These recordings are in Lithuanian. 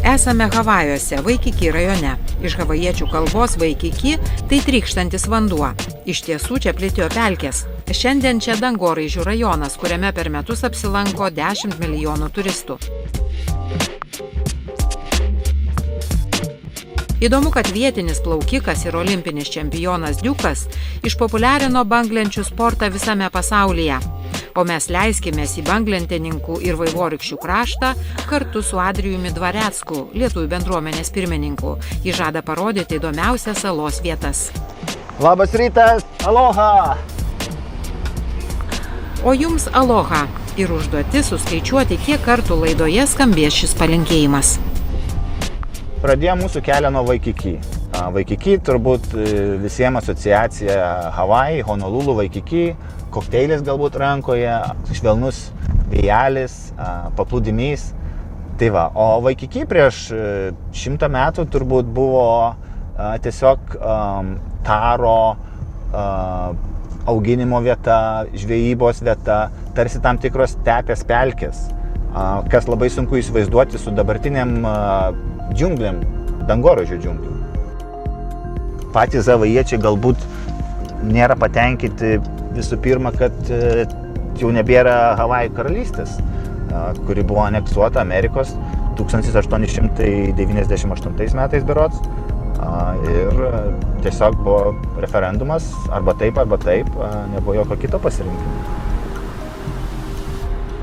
Esame Havajuose, Waikiki rajone. Iš havajiečių kalbos Waikiki tai trykštantis vanduo. Iš tiesų čia plitėjo pelkės. Šiandien čia dangoraižių rajonas, kuriame per metus apsilanko 10 milijonų turistų. Įdomu, kad vietinis plaukikas ir olimpinis čempionas Diukas išpopuliarino banglenčių sportą visame pasaulyje. O mes leiskimės į banglentininkų ir vaivorykščių kraštą kartu su Adrijumi Dvarecku, lietuvių bendruomenės pirmininku. Jis žada parodyti įdomiausias salos vietas. Labas rytas, aloha! O jums aloha ir užduoti suskaičiuoti, kiek kartų laidoje skambės šis palinkėjimas. Pradėjo mūsų kelią nuo Waikiki. Waikiki turbūt visiems asociacija Havajai, Honolulu, Waikiki, kokteilis galbūt rankoje, švelnus vėjelis, paplūdimys. Tai va, o Waikiki prieš 100 metų turbūt buvo tiesiog taro auginimo vieta, žvejybos vieta, tarsi tam tikros stepės pelkės, kas labai sunku įsivaizduoti su dabartiniam džiunglėm, dangoraižių džiunglių. Patys havajiečiai galbūt nėra patenkinti visų pirma, kad jau nebėra Havajų karalystės, kuri buvo aneksuota Amerikos 1898 metais berods. Ir tiesiog buvo referendumas, arba taip, nebuvo jokio kito pasirinkimo.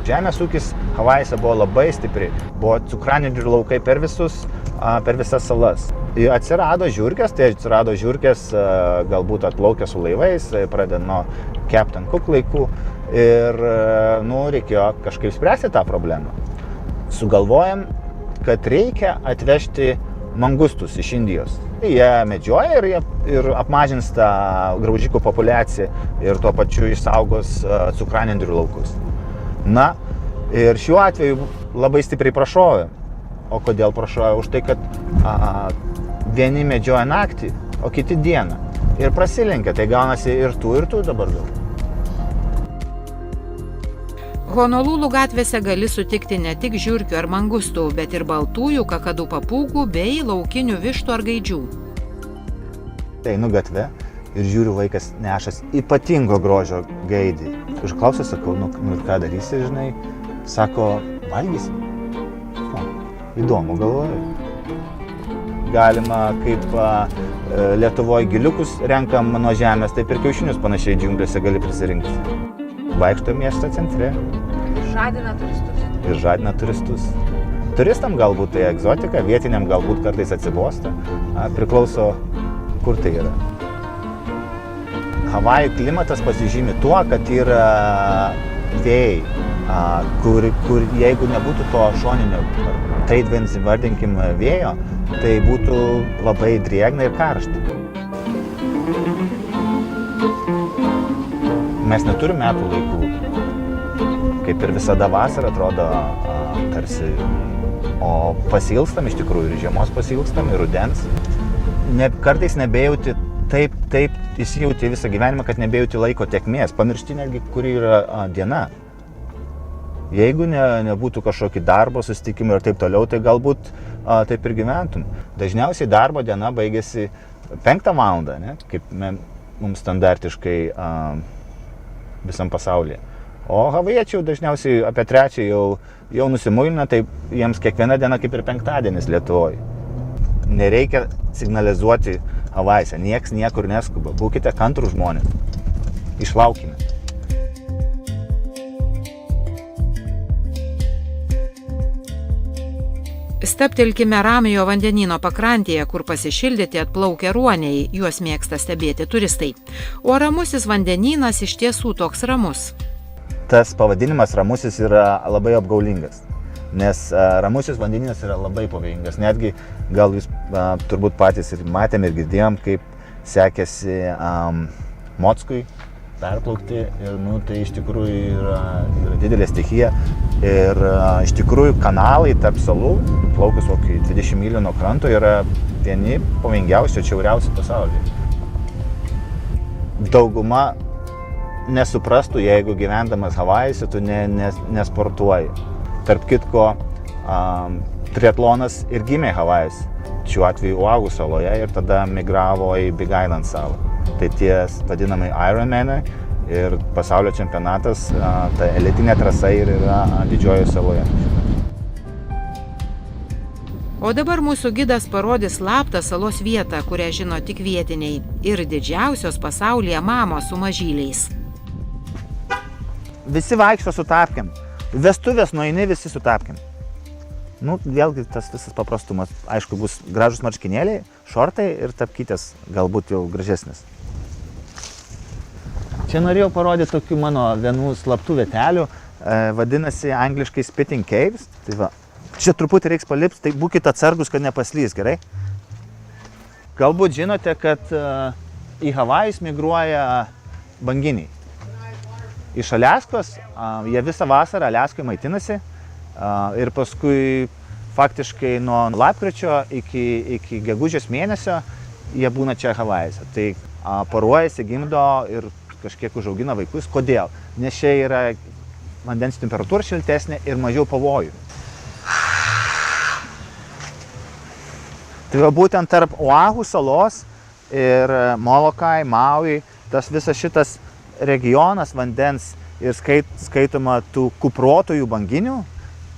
Žemės ūkis Havajuose buvo labai stipri, buvo cukranendrių laukai per visas salas. Atsirado žiurkės, galbūt atplaukė su laivais, pradedant nuo Captain Cook laikų ir reikėjo kažkaip spręsti tą problemą. Sugalvojom, kad reikia atvežti mangustus iš Indijos. Jie medžioja ir apmažins tą graužikų populiaciją ir tuo pačiu išsaugos cukranendrių laukus. Na, ir šiuo atveju labai stipriai prašovė. O kodėl prašovė? Už tai, kad vieni medžioja naktį, o kiti dieną. Ir prasilenkia, tai gaunasi ir tų dabar daug. Honolulu gatvėse gali sutikti ne tik žiurkių ar mangustų, bet ir baltųjų kakadų papūgų bei laukinių vištų ar gaidžių. Einu gatve ir žiūriu, vaikas nešas ypatingo grožio gaidį. Užklausau, sakau, ir ką darysi, žinai? Sako, valgysi? Įdomu, galvoju. Galima kaip Lietuvoje giliukus renkam nuo žemės, taip ir kiaušinius panašiai džiunglėse gali prisirinkti. Vaikšto miesto centre. Ir žadina turistus. Turistam galbūt tai egzotika, vietiniam galbūt kartais atsibosta. Priklauso, kur tai yra. Havajų klimatas pasižymi tuo, kad yra vėjai, kur jeigu nebūtų to šoninio, vardinkim, vėjo, tai būtų labai drėgna ir karšta. Mes neturim metų laikų, kaip ir visada vasara atrodo tarsi, o pasilgstam iš tikrųjų, ir žiemos pasilgstam, ir rudens. Kartais nebejauti taip įsijauti visą gyvenimą, kad nebejauti laiko tėkmės, pamiršti netgi, kuri yra diena. Jeigu nebūtų kažkokį darbo susitikimą ir taip toliau, tai galbūt taip ir gyventum. Dažniausiai darbo diena baigėsi 5 valandą, kaip mums standartiškai visam pasaulyje. O havajiečiai dažniausiai apie 3 jau nusimuilina, tai jiems kiekviena diena kaip ir penktadienis Lietuvoje. Nereikia signalizuoti Havajuose, nieks niekur neskuba. Būkite kantrūs žmonės. Išlaukime. Stabtelkime Ramiojo vandenyno pakrantėje, kur pasišildyti atplaukia ruoniai, juos mėgsta stebėti turistai. O ramusis vandenynas iš tiesų toks ramus. Tas pavadinimas ramusis yra labai apgaulingas, nes ramusis vandenynas yra labai pavojingas. Netgi gal jūs turbūt patys ir matėm ir girdėjom, kaip sekėsi Mockui perplaukti ir tai iš tikrųjų yra didelė stichija. Ir iš tikrųjų kanalai tarp salų, plaukus kokį 20 mylių nuo kranto, yra vieni pavojingiausių, atšiauriausių pasaulyje. Dauguma nesuprastų, jeigu gyvendamas Havajuose tu nesportuoji. Tarp kitko, triatlonas ir gimė Havajus, šiuo atveju Oahu saloje ir tada migravo į Big Island salą. Tai tie vadinamai Ironmanai ir pasaulio čempionatas, ta elitinė trasa ir yra Didžiojoje saloje. O dabar mūsų gidas parodys slaptą salos vietą, kurią žino tik vietiniai ir didžiausios pasaulyje mamos su mažyliais. Visi vaikšto su tapkėm. Vestuvės nueini visi su tapkėm. Vėlgi tas visas paprastumas. Aišku, bus gražus marškinėliai, šortai ir tapkytės galbūt jau gražesnis. Čia norėjau parodyti tokių mano vienų slaptų vietelių. Vadinasi angliškai Spitting Caves. Tai va, čia truputį reiks palipti, tai būkite atsargus, kad nepaslys, gerai? Galbūt žinote, kad į Havajus migruoja banginiai. Iš Aliaskos, jie visą vasarą Aliaskoje maitinasi ir paskui faktiškai nuo lapkričio iki gegužės mėnesio jie būna čia Havajuose. Tai poruojasi, gimdo ir kažkiek užaugina vaikus. Kodėl? Nes čia yra vandens temperatūra šiltesnė ir mažiau pavojų. Tai va būtent tarp Oahu salos ir Molokai, Maui, tas visas šitas regionas vandens ir skaitoma tų kuprotojų banginių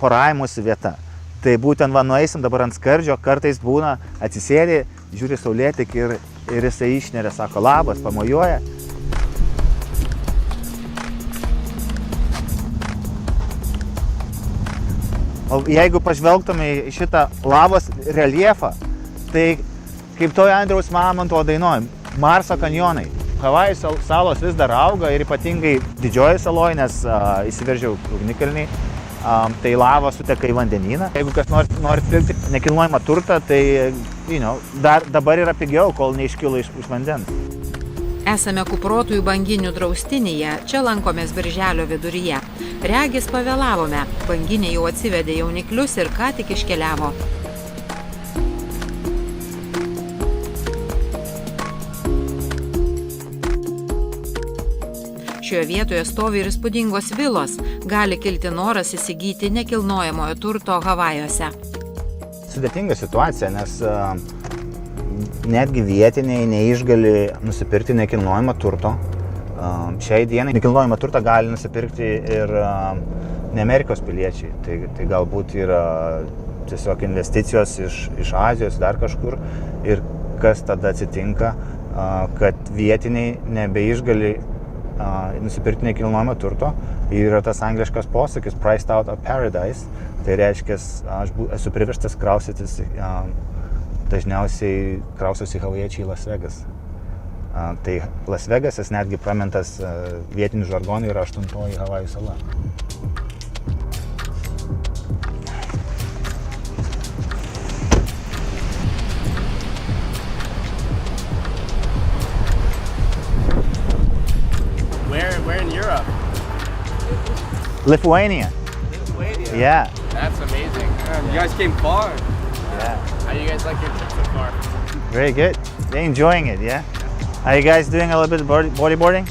poravimosi vieta. Tai būtent va nueisim dabar ant skardžio, kartais būna atsisėdi, žiūri saulėtekį ir jisai išneria, sako labas, pamojuoja. O jeigu pažvelgtume į šitą lavos reljefą, tai kaip toj Andriaus Mamontovo dainoj, Marso kanjonai. Havajų salos vis dar auga ir ypatingai Didžiojoje saloje, nes įsiveržė ugnikalniai, tai lava suteka į vandenyną. Jeigu kas nori pirkti nekilnojamą turtą, tai dabar yra pigiau, kol neiškilo iš vandens. Esame kuprotųjų banginių draustinyje, čia lankomės birželio viduryje. Regis pavėlavome, banginiai jau atsivedė jauniklius ir ką tik iškeliavo. Šioje vietoje stovi ir įspūdingos vilos, gali kilti noras įsigyti nekilnojamojo turto Havajuose. Sudėtinga situacija, nes netgi vietiniai neišgali nusipirkti nekilnojamą turto. Šiai dienai nekilnojamą turtą gali nusipirkti ir ne Amerikos piliečiai. Tai galbūt yra tiesiog investicijos iš Azijos, dar kažkur. Ir kas tada atsitinka, kad vietiniai nebeišgali nusipirkti nekilnojamą turto. Yra tas angliškas posakis priced out of paradise. Tai reiškia, aš esu priverstas kraustytis, dažniausiai kraustosi havajiečiai į Las Vegas. Tai Las Vegasas netgi pramintas vietinių žargonų yra 8-oji Havajų sala. Where in Europe? Lithuania. Lithuania? Yeah. That's amazing. You guys came far. Yeah. How do you guys like your trip so far? Very good. They're enjoying it, yeah? Are you guys doing a little bit of bodyboarding?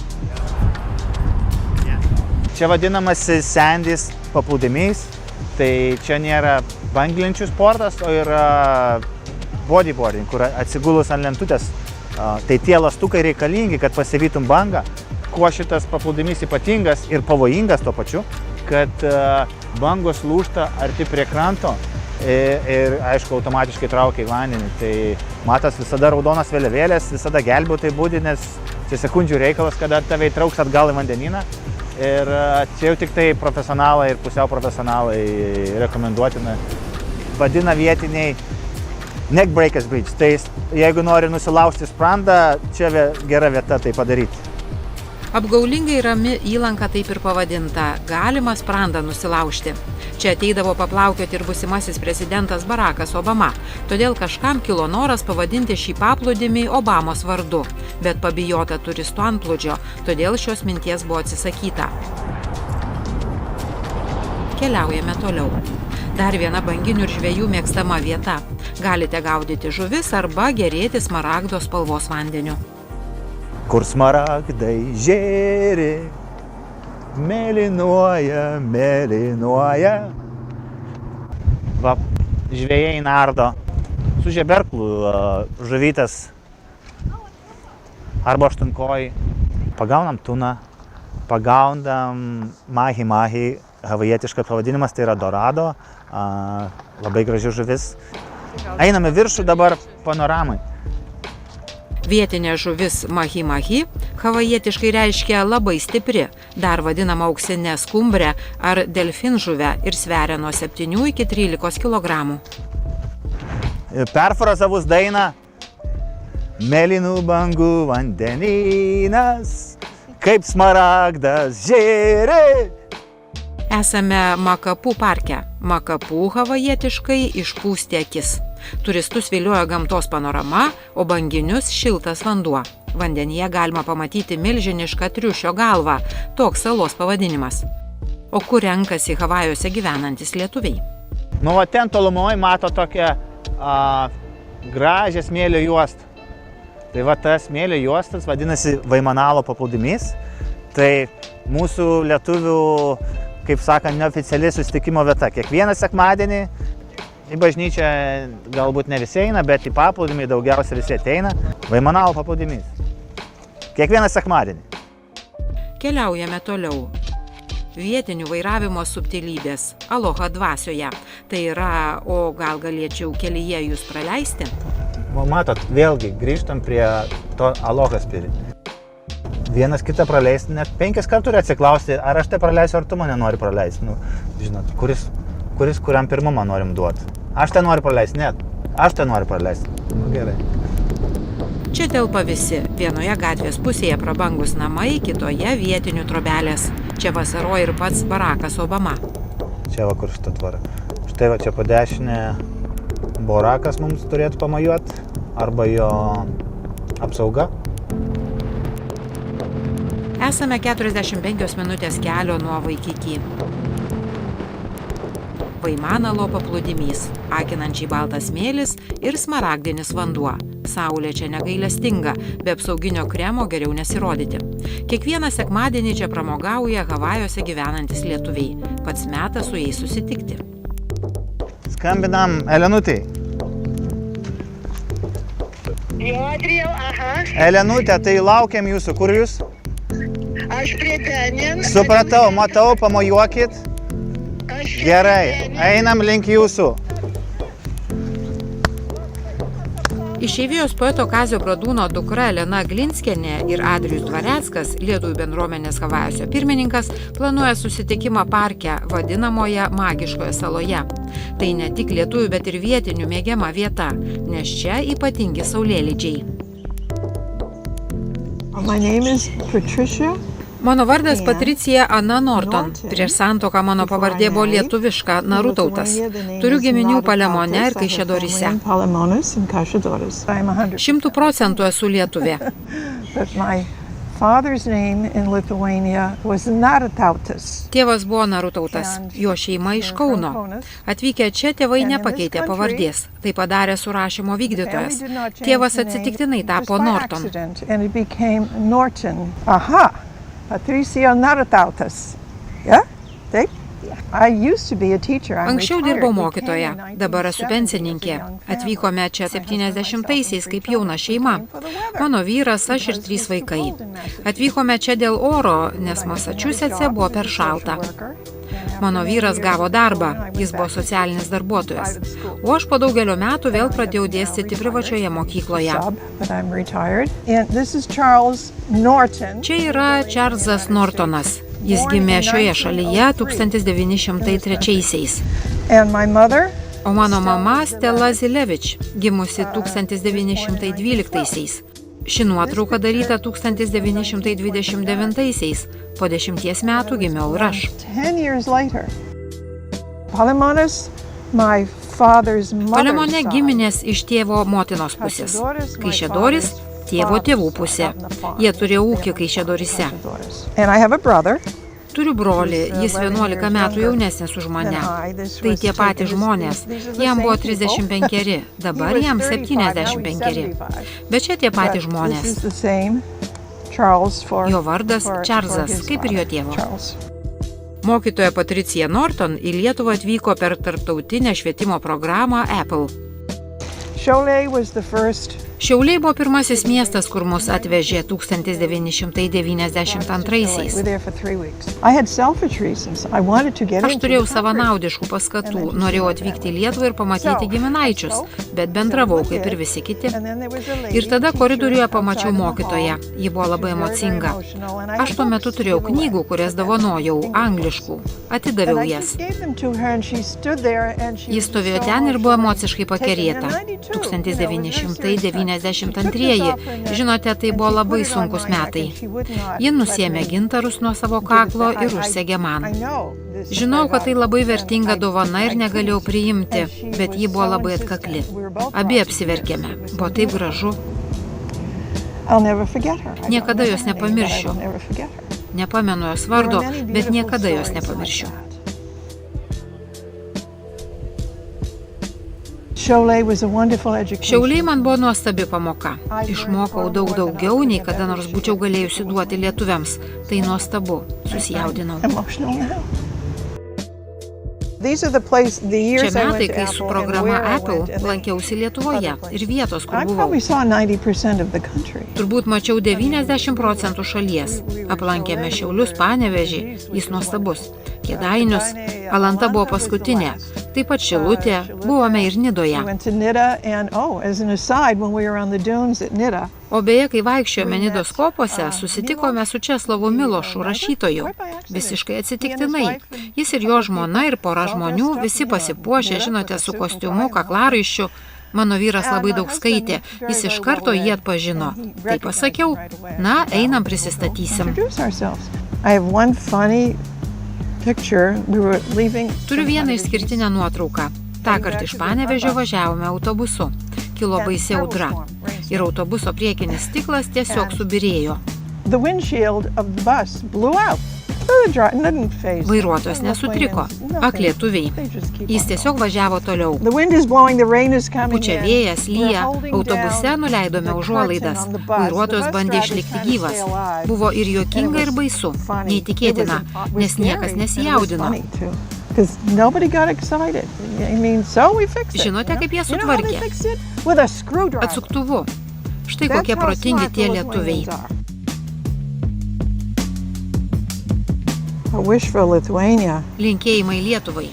Yeah. Čia vadinamasis sandys paplūdimys. Tai čia nėra banglenčių sportas, o yra bodyboarding, kur atsigulus ant lentutės. Tai tie lastukai reikalingi, kad pasivytum bangą. Kuo šitas paplūdimys ypatingas ir pavojingas tuo pačiu, kad bangos lūžta arti prie kranto ir aišku, automatiškai traukia į vandenį. Tai matas visada raudonas vėliavėlės, visada gelbėtojai budi, nes čia sekundžių reikalas, kada tave įtrauks atgal į vandenyną. Ir čia jau tik tai profesionalai ir pusiau profesionalai rekomenduotina. Vadina vietiniai neck breakers bridge. Tai jeigu nori nusilaužti sprandą, čia gera vieta tai padaryti. Apgaulingai rami įlanka taip ir pavadinta – galima sprandą nusilaužti. Čia ateidavo paplaukioti ir būsimasis prezidentas Barackas Obama, todėl kažkam kilo noras pavadinti šį paplūdimį Obamos vardu, bet pabijota turistų antplūdžio, todėl šios minties buvo atsisakyta. Keliaujame toliau. Dar viena banginių ir žvejų mėgstama vieta. Galite gaudyti žuvis arba gėrėti smaragdo spalvos vandeniu. Kur smaragdai žėri, mėlynuoja, mėlynuoja. Va, žvejai nardo su žeberklu žuvytės arba aštunkojai. Pagaunam tuną, pagaunam mahi, havajietiškas pavadinimas, tai yra dorado, labai graži žuvis. Einame viršų dabar panoramai. Vietinė žuvis mahi, havajietiškai reiškia labai stipri, dar vadinama auksinė skumbrė ar delfinžuvė ir sveria nuo 7 iki 13 kg. Perfrazavus dainą Mėlynų bangų vandenynas, kaip smaragdas žėri. Esame Makapų parke. Makapų havajietiškai išpūsti akis. Turistus vilioja gamtos panorama, o banginius šiltas vanduo. Vandenyje galima pamatyti milžinišką triušio galvą, toks salos pavadinimas. O kur renkasi Havajuose gyvenantis lietuviai? Nu, va ten tolumoje mato tokią gražią smėlio juostą. Tai va tas smėlio juostas vadinasi Vaimanalo paplūdimys. Tai mūsų lietuvių, kaip sakant, neoficiali susitikimo vieta. Kiekvieną sekmadienį į bažnyčią galbūt ne visi eina, bet į paplūdimį daugiausia visi ateina. Vaimanalo paplūdimys. Kiekvieną sekmadienį. Keliaujame toliau. Vietinių vairavimo subtilybės Aloha dvasioje. Tai yra, o gal galėčiau kelyje jūs praleisti? Matot, vėlgi grįžtam prie to Aloha spirit. Vienas kitą praleisti, net 5 kartų turi atsiklausti, ar aš tai praleisiu, ar tu mane nori praleisti. Nu, žinot, kuris kuriam pirmumą norim duoti. Aš tai noriu praleisti, net. Aš tai noriu praleisti. Nu, gerai. Čia telpa visi. Vienoje gatvės pusėje prabangus namai, kitoje vietinių trobelės. Čia vasaroja ir pats Barakas Obama. Čia va kur šitą tvara. Štai va čia po dešinę Barakas mums turėtų pamajuoti, arba jo apsauga. Esame 45 minutės kelio nuo Waikiki. Vaimanalo paplūdimys, akinančiai baltas smėlis ir smaragdinis vanduo. Saulė čia negailestinga, be apsauginio kremo geriau nesirodyti. Kiekvieną sekmadienį čia pramogauja Havajuose gyvenantis lietuviai. Pats metas su jais susitikti. Skambinam Elenutei. Jo, Adrijau, aha. Elenutė, tai laukiam jūsų. Kur jūs? Aš prie Benin. Supratau, matau, pamojuokit. Gerai, einam link jūsų. Išeivijos poeto Kazio Bradūno dukra Elena Glinskienė ir Adrijus Dvareckas, lietuvių bendruomenės Havajuose pirmininkas, planuoja susitikimą parke, vadinamoje Magiškoje saloje. Tai ne tik lietuvių, bet ir vietinių mėgiama vieta, nes čia ypatingi saulėlydžiai. My name is Patricia. Mano vardas Patricija Ana Norton. Prieš santuoką mano pavardė buvo lietuviška Narutautas. Turiu giminių Palemone ir Kaišiadoryse. 100% esu lietuvė. Tėvas buvo Narutautas, jo šeima iš Kauno. Atvykę čia tėvai nepakeitė pavardės. Tai padarė surašymo vykdytojas. Tėvas atsitiktinai tapo Norton. Aha! Patricija Narutautas. Yeah? Taip? Anksčiau dirbau mokytoja, dabar esu pensininkė. Atvykome čia 70-aisiais kaip jauna šeima. Mano vyras, aš ir 3 vaikai. Atvykome čia dėl oro, nes Masačusetse buvo per šalta. Mano vyras gavo darbą, jis buvo socialinis darbuotojas. O aš po daugelio metų vėl pradėjau dėstyti privačioje mokykloje. Čia yra Čarlzas Nortonas. Jis gimė šioje šalyje 1903-aisiais. O mano mama Stella Zilevič, gimusi 1912-aisiais. Ši nuotrauka daryta 1929-aisiais. Po 10 metų gimiau ir aš. Palemone giminės iš tėvo motinos pusės. Kaišiadoris – tėvo tėvų pusė. Jie turėjo ūkį Kaišiadoryse. Turiu brolį, jis 11 metų jaunesnis už mane. Tai tie patys žmonės. Jam buvo 35, dabar jam 75. Bet čia tie patys žmonės. Jo vardas Čarlzas, kaip ir jo tėvo. Mokytoja Patricija Norton į Lietuvą atvyko per tarptautinę švietimo programą Apple. Cholet was the first. Šiauliai buvo pirmasis miestas, kur mus atvežė 1992-aisiais. Aš turėjau savanaudiškų paskatų, norėjau atvykti į Lietuvą ir pamatyti giminaičius, bet bendravau kaip ir visi kiti. Ir tada koridoriuje pamačiau mokytoją, ji buvo labai emocinga. Aš tuo metu turėjau knygų, kurias dovanojau, angliškų, atidaviau jas. Jis stovėjo ten ir buvo emociškai pakerėta. 1992. Žinote, tai buvo labai sunkus metai. Ji nusiėmė gintarus nuo savo kaklo ir užsegė man. Žinau, kad tai labai vertinga dovana ir negalėjau priimti, bet ji buvo labai atkakli. Abi apsiverkėme. Buvo taip gražu. Niekada jos nepamiršiu. Nepamenu jos vardo, bet niekada jos nepamiršiu. Šiauliai man buvo nuostabi pamoka. Išmokau daug daugiau, nei kada nors būčiau galėjusi duoti lietuviams. Tai nuostabu, susijaudinau. Čia metai, kai su programa Apple lankiausi Lietuvoje ir vietos, kur buvau. Turbūt mačiau 90% šalies. Aplankėme Šiaulius, Panevėžį, jis nuostabus. Kėdainius, Alanta buvo paskutinė. Taip pat Šilutė, buvome ir Nidoje. O beje, kai vaikščiojome Nidos kopose, susitikome su Česlovu Milošu, rašytoju. Visiškai atsitiktinai. Jis ir jo žmona ir pora žmonių, visi pasipuošę, žinote, su kostiumu, kaklaraiščiu. Mano vyras labai daug skaitė, jis iš karto jį atpažino. Tai pasakiau, na, einam prisistatysim. Turiu vieną išskirtinę nuotrauką. Tąkart iš Panevėžio važiavome autobusu. Kilo baisi audra. Ir autobuso priekinis stiklas tiesiog subyrėjo. Vairuotojas nesutriko. Ak, lietuviai. Jis tiesiog važiavo toliau. Pučia vėjas, lyja. Autobuse nuleidome užuolaidas. Vairuotojas bandė išlikti gyvas. Buvo ir juokinga, ir baisu. Neįtikėtina, nes niekas nesijaudino. Žinote, kaip jie sutvarkė? Atsuktuvu. Štai kokie protingi tie lietuviai. Linkėjimai Lietuvai.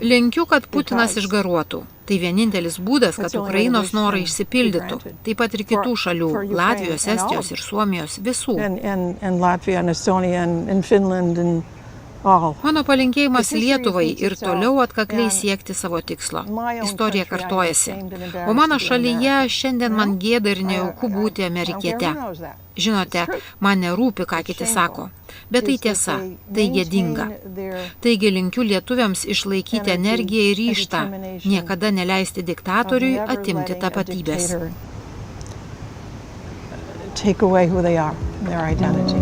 Linkiu, kad Putinas išgaruotų. Tai vienintelis būdas, kad Ukrainos norai išsipildytų. Taip pat ir kitų šalių – Latvijos, Estijos ir Suomijos, visų. Mano palinkėjimas Lietuvai ir toliau atkakliai siekti savo tikslo. Istorija kartojasi. O mano šalyje šiandien man gėda ir nejauku būti amerikiete. Žinote, man nerūpi, ką kiti sako. Bet tai tiesa, tai gėdinga. Taigi linkiu lietuviams išlaikyti energiją ir ryžtą, niekada neleisti diktatoriui atimti tapatybės. Take away who they are, their identity.